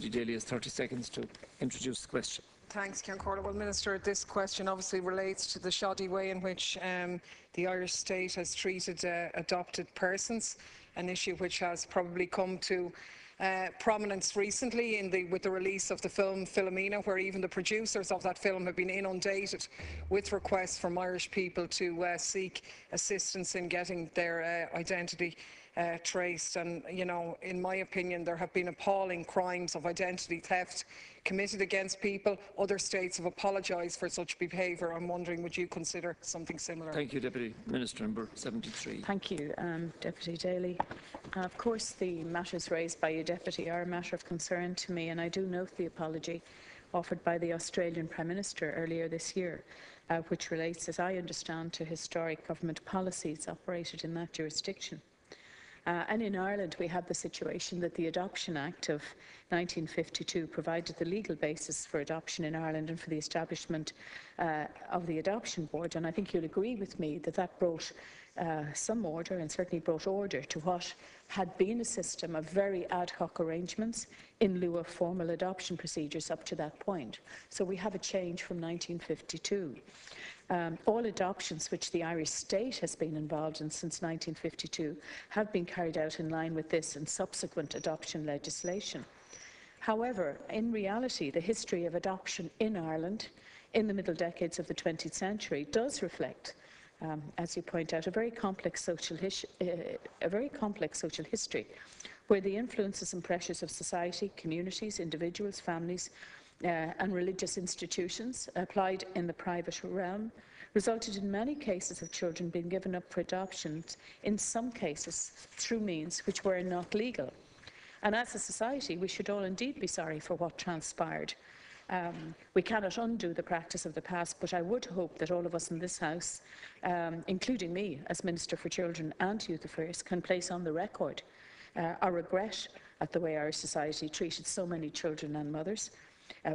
Deputy Daly has 30 seconds to introduce the question. Thanks, Ceann Corley. Well, Minister, this question obviously relates to the shoddy way in which the Irish state has treated adopted persons, an issue which has probably come to prominence recently with the release of the film Philomena, where even the producers of that film have been inundated with requests from Irish people to seek assistance in getting their identity traced. And, you know, in my opinion, there have been appalling crimes of identity theft committed against people. Other states have apologised for such behaviour. I'm wondering, would you consider something similar? Thank you, Deputy Minister. Number 73. Thank you, Deputy Daly. Of course, the matters raised by you, Deputy, are a matter of concern to me, and I do note the apology offered by the Australian Prime Minister earlier this year, which relates, as I understand, to historic government policies operated in that jurisdiction. And in Ireland, we have the situation that the Adoption Act of 1952 provided the legal basis for adoption in Ireland and for the establishment of the Adoption Board. And I think you'll agree with me that that brought some order, and certainly brought order to what had been a system of very ad hoc arrangements in lieu of formal adoption procedures up to that point. So we have a change from 1952. All adoptions which the Irish state has been involved in since 1952 have been carried out in line with this and subsequent adoption legislation. However, in reality, the history of adoption in Ireland in the middle decades of the 20th century does reflect, as you point out, a very complex social history, where the influences and pressures of society, communities, individuals, families, and religious institutions applied in the private realm resulted in many cases of children being given up for adoptions, in some cases through means which were not legal. And as a society, we should all indeed be sorry for what transpired. We cannot undo the practice of the past, but I would hope that all of us in this House, including me as Minister for Children and Youth Affairs, can place on the record our regret at the way our society treated so many children and mothers,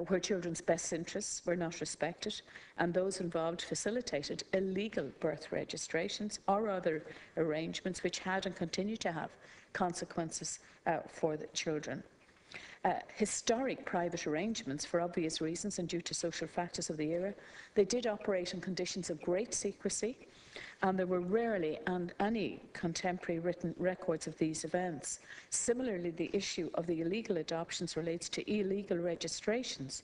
where children's best interests were not respected, and those involved facilitated illegal birth registrations or other arrangements which had and continue to have consequences for the children. Historic private arrangements, for obvious reasons and due to social factors of the era, they did operate in conditions of great secrecy, and there were rarely any contemporary written records of these events. Similarly, the issue of the illegal adoptions relates to illegal registrations.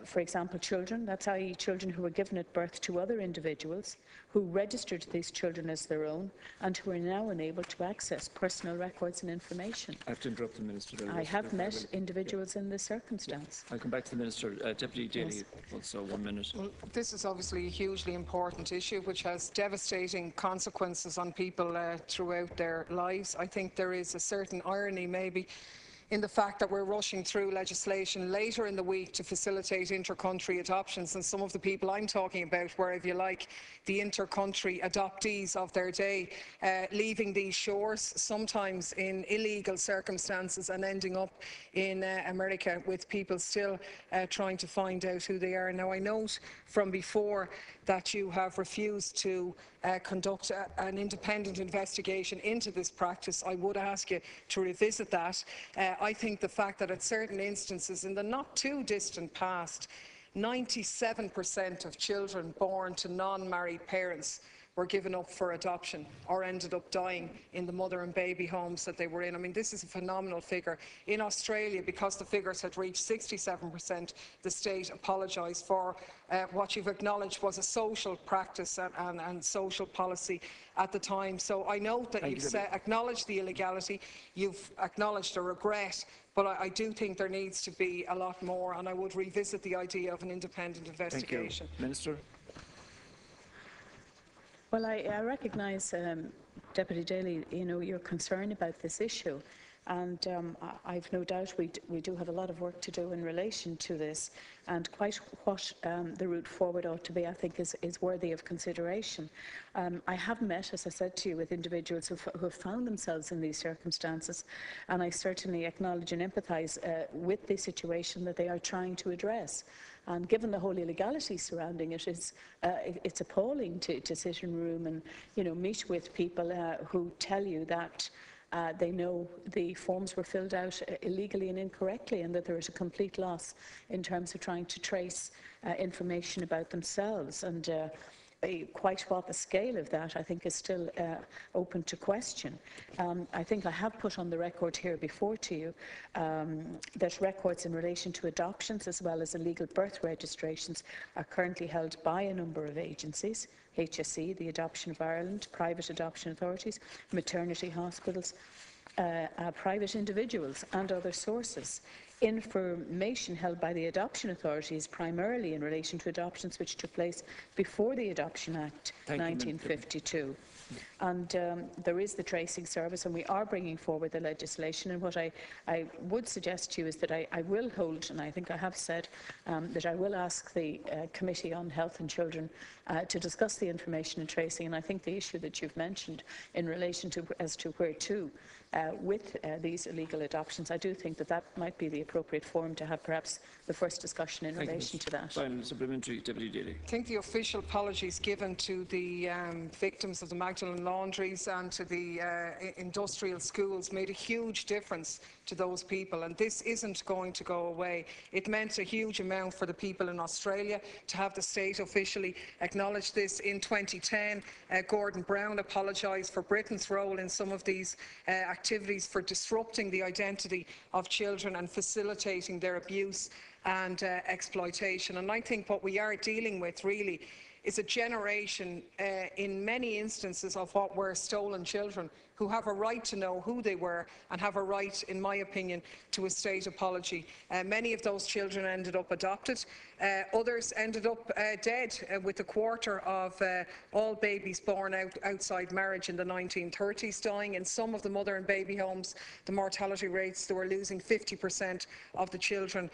For example, children, that's i.e. children who were given at birth to other individuals who registered these children as their own and who are now unable to access personal records and information. I have to interrupt the Minister. I have met individuals in this circumstance. I'll come back to the Minister. Deputy Daly, yes. Also 1 minute. Well, this is obviously a hugely important issue which has devastating consequences on people throughout their lives. I think there is a certain irony maybe in the fact that we're rushing through legislation later in the week to facilitate inter-country adoptions, and some of the people I'm talking about were, if you like, the inter-country adoptees of their day, leaving these shores, sometimes in illegal circumstances, and ending up in America with people still trying to find out who they are. Now, I note from before that you have refused to conduct an independent investigation into this practice. I would ask you to revisit that. I think the fact that at certain instances in the not too distant past, 97% of children born to non-married parents were given up for adoption or ended up dying in the mother and baby homes that they were in. I mean, this is a phenomenal figure. In Australia, because the figures had reached 67%, the state apologised for what you've acknowledged was a social practice and social policy at the time. So I note that you've acknowledged the illegality, you've acknowledged a regret, but I do think there needs to be a lot more, and I would revisit the idea of an independent investigation. Thank you. Minister. Well, I recognise, Deputy Daly, your concern about this issue, and I've no doubt we do have a lot of work to do in relation to this, and quite what the route forward ought to be, I think, is worthy of consideration. I have met, as I said to you, with individuals who have found themselves in these circumstances, and I certainly acknowledge and empathise with the situation that they are trying to address. And given the whole illegality surrounding it, it's appalling to sit in a room and meet with people who tell you that They know the forms were filled out illegally and incorrectly, and that there is a complete loss in terms of trying to trace information about themselves. And quite what the scale of that, I think, is still open to question. I think I have put on the record here before to you that records in relation to adoptions as well as illegal birth registrations are currently held by a number of agencies: HSE, the Adoption of Ireland, private adoption authorities, maternity hospitals, private individuals and other sources. Information held by the adoption authorities primarily in relation to adoptions which took place before the Adoption Act 1952. And there is the tracing service, and we are bringing forward the legislation. And what I would suggest to you is that I will hold, and I think I have said, that I will ask the Committee on Health and Children to discuss the information and tracing. And I think the issue that you've mentioned in relation to as to where to with these illegal adoptions, I do think that that might be the appropriate forum to have perhaps the first discussion in relation to that. Final supplementary, Deputy Daly. I think the official apologies given to the victims of the Magdalen laundries and to the industrial schools made a huge difference to those people, and this isn't going to go away. It meant a huge amount for the people in Australia to have the state officially acknowledge this. In 2010, Gordon Brown apologised for Britain's role in some of these activities for disrupting the identity of children and facilitating their abuse and exploitation. And I think what we are dealing with really is a generation, in many instances, of what were stolen children, who have a right to know who they were and have a right, in my opinion, to a state apology. Many of those children ended up adopted. Others ended up dead, with a quarter of all babies born outside marriage in the 1930s dying. In some of the mother and baby homes, the mortality rates, they were losing 50% of the children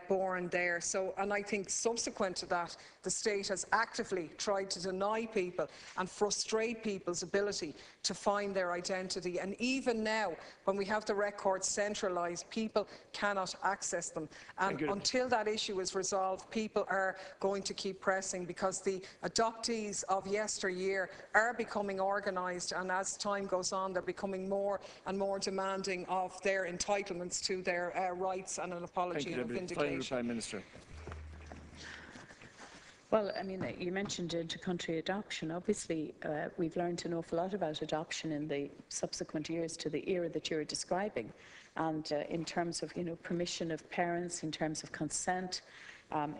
born there. So, and I think subsequent to that, the state has actively tried to deny people and frustrate people's ability to find their identity. And even now, when we have the records centralised, people cannot access them. And until that issue is resolved, people are going to keep pressing, because the adoptees of yesteryear are becoming organised, and as time goes on, they're becoming more and more demanding of their entitlements to their rights and an apology and a vindication. Final Prime Minister. Well, I mean, you mentioned inter-country adoption. Obviously, we've learned an awful lot about adoption in the subsequent years to the era that you're describing. And in terms of, permission of parents, in terms of consent,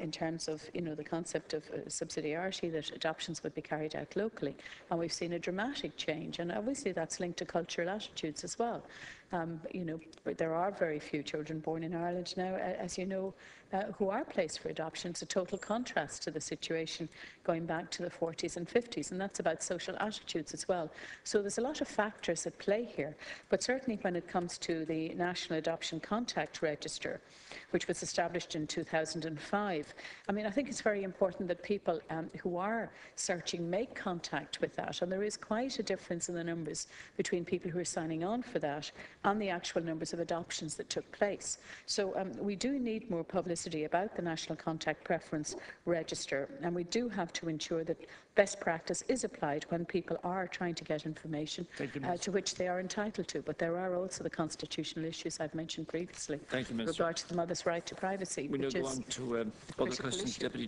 in terms of, the concept of subsidiarity, that adoptions would be carried out locally. And we've seen a dramatic change. And obviously, that's linked to cultural attitudes as well. There are very few children born in Ireland now, as you know, who are placed for adoption. It's a total contrast to the situation going back to the 40s and 50s, and that's about social attitudes as well. So there's a lot of factors at play here, but certainly when it comes to the National Adoption Contact Register, which was established in 2005, I think it's very important that people who are searching make contact with that, and there is quite a difference in the numbers between people who are signing on for that and the actual numbers of adoptions that took place. So we do need more publicity about the National Contact Preference Register, and we do have to ensure that best practice is applied when people are trying to get information to which they are entitled to. But there are also the constitutional issues I've mentioned previously with regard to the mother's right to privacy. We now go on to other questions, Deputy